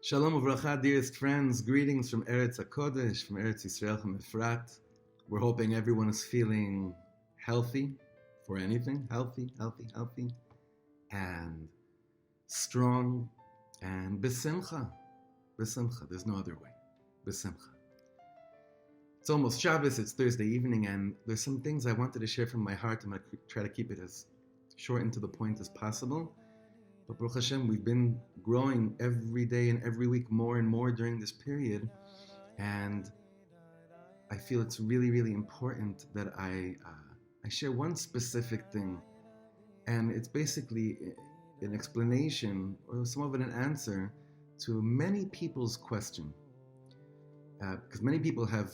Shalom uvracha, dearest friends. Greetings from Eretz HaKodesh, from Eretz Yisrael, from Efrat. We're hoping everyone is feeling healthy for anything. Healthy, and strong, and besimcha. Besimcha, there's no other way. Besimcha. It's almost Shabbos, it's Thursday evening, and there's some things I wanted to share from my heart. I'm going to try to keep it as short and to the point as possible. But Baruch Hashem, we've been growing every day and every week more and more during this period. And I feel it's really, really important that I share one specific thing. And it's basically an explanation or some of it an answer to many people's question. Because many people have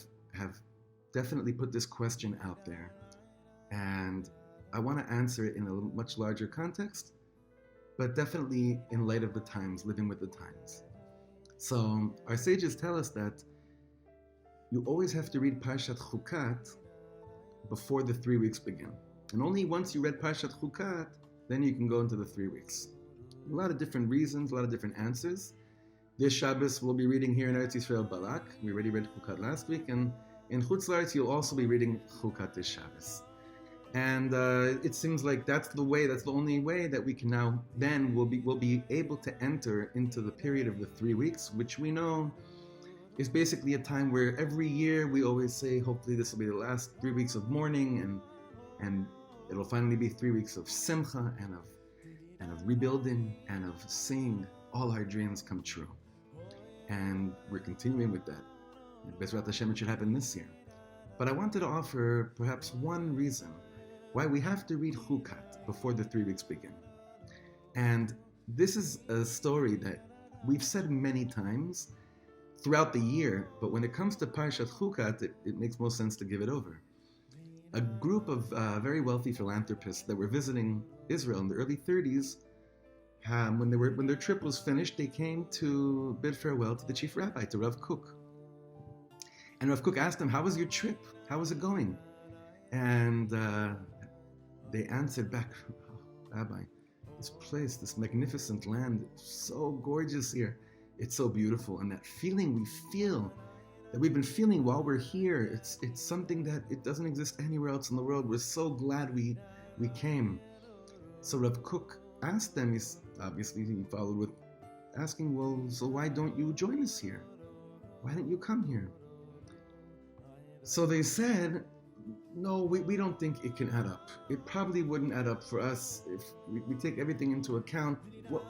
definitely put this question out there. And I want to answer it in a much larger context, but definitely in light of the times, living with the times. So our sages tell us that you always have to read Parshat Chukat before the 3 weeks begin. And only once you read Parshat Chukat, then you can go into the 3 weeks. A lot of different reasons, a lot of different answers. This Shabbos we'll be reading here in Eretz Yisrael Balak. We already read Chukat last week, and in Chutz La'aretz you'll also be reading Chukat this Shabbos. And it seems like that's the only way that we can now, then we'll be able to enter into the period of the 3 weeks, which we know is basically a time where every year we always say, hopefully this will be the last 3 weeks of mourning, and it'll finally be 3 weeks of simcha and of rebuilding and of seeing all our dreams come true. And we're continuing with that. Bezrat Hashem, it should happen this year. But I wanted to offer perhaps one reason why we have to read Chukat before the 3 weeks begin. And this is a story that we've said many times throughout the year, but when it comes to Parshat Chukat, it makes most sense to give it over. A group of very wealthy philanthropists that were visiting Israel in the early 30s, when their trip was finished, they came to bid farewell to the chief rabbi, to Rav Kook. And Rav Kook asked them, "How was your trip? How was it going?" And they answered back, "Oh, Rabbi, this place, this magnificent land, so gorgeous here. It's so beautiful." And that feeling we feel, that we've been feeling while we're here, it's something that it doesn't exist anywhere else in the world. We're so glad we came. So Rav Kook asked them, obviously he followed with asking, "Well, so why don't you join us here? Why don't you come here?" So they said, "No, we don't think it can add up. It probably wouldn't add up for us if we take everything into account.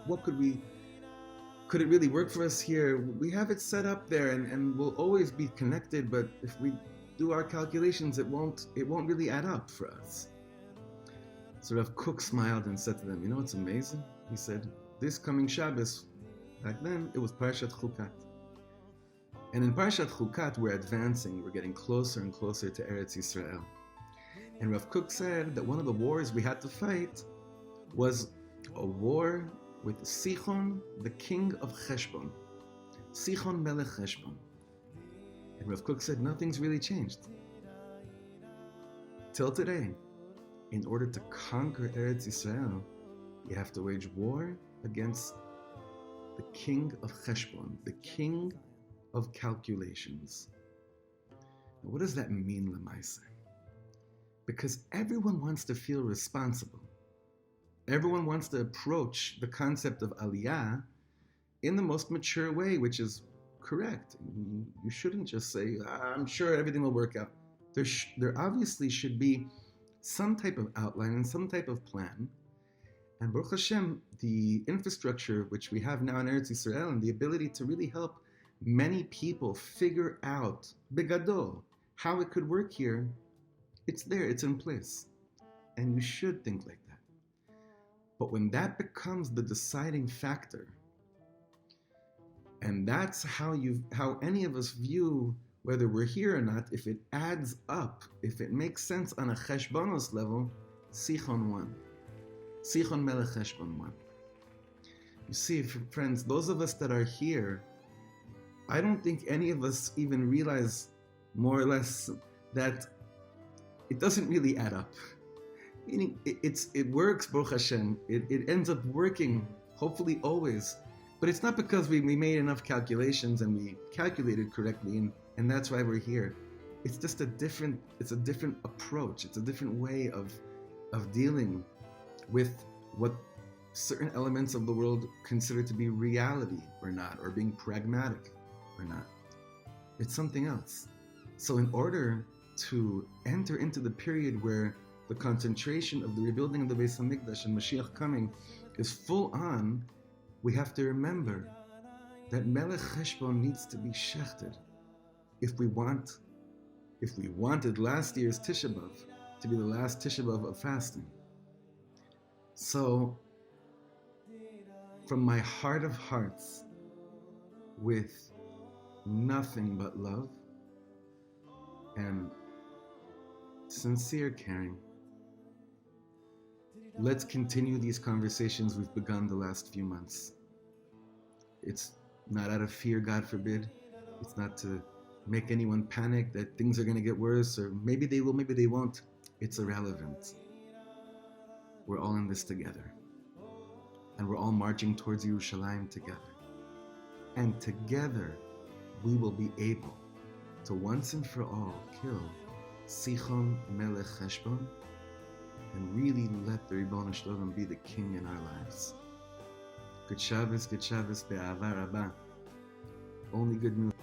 What could it really work for us here? We have it set up there and we'll always be connected, but if we do our calculations, it won't really add up for us." So Rav Kook smiled and said to them, "You know what's amazing?" He said, "This coming Shabbos, back then it was Parshat Chukat. And in Parshat Chukat, we're advancing, we're getting closer and closer to Eretz Yisrael. And Rav Kook said that one of the wars we had to fight was a war with Sichon, the king of Cheshbon. Sichon Melech Cheshbon." And Rav Kook said, nothing's really changed. Till today, in order to conquer Eretz Yisrael, you have to wage war against the king of Cheshbon, the king of calculations. Now, what does that mean, Lamaisa? Because everyone wants to feel responsible. Everyone wants to approach the concept of Aliyah in the most mature way, which is correct. You shouldn't just say, "I'm sure everything will work out." There obviously should be some type of outline and some type of plan. And Baruch Hashem, the infrastructure which we have now in Eretz Yisrael and the ability to really help many people figure out, begadol, how it could work here, it's there, it's in place. And you should think like that. But when that becomes the deciding factor, and that's how any of us view whether we're here or not, if it adds up, if it makes sense on a cheshbonos level, Sichon won. Sichon Melech Cheshbon won. You see, friends, those of us that are here, I don't think any of us even realize, more or less, that it doesn't really add up. Meaning, it works, Baruch Hashem. It ends up working, hopefully always. But it's not because we made enough calculations and we calculated correctly, and that's why we're here. It's just a different approach. It's a different way of dealing with what certain elements of the world consider to be reality or not, or being pragmatic or not. It's something else. So in order to enter into the period where the concentration of the rebuilding of the Beis Hamikdash and Mashiach coming is full on, we have to remember that Melech Cheshbon needs to be shechted. If we wanted last year's Tisha B'Av to be the last Tisha B'Av of fasting. So, from my heart of hearts, with nothing but love and sincere caring, let's continue these conversations we've begun the last few months. It's not out of fear, God forbid. It's not to make anyone panic that things are going to get worse, or maybe they will, maybe they won't. It's irrelevant. We're all in this together. And we're all marching towards Yerushalayim together. And together, we will be able to once and for all kill Sichon Melech Cheshbon and really let the Ribbon Shalom be the king in our lives. Good Shabbos, Be'ahava Rabbah. Only good news.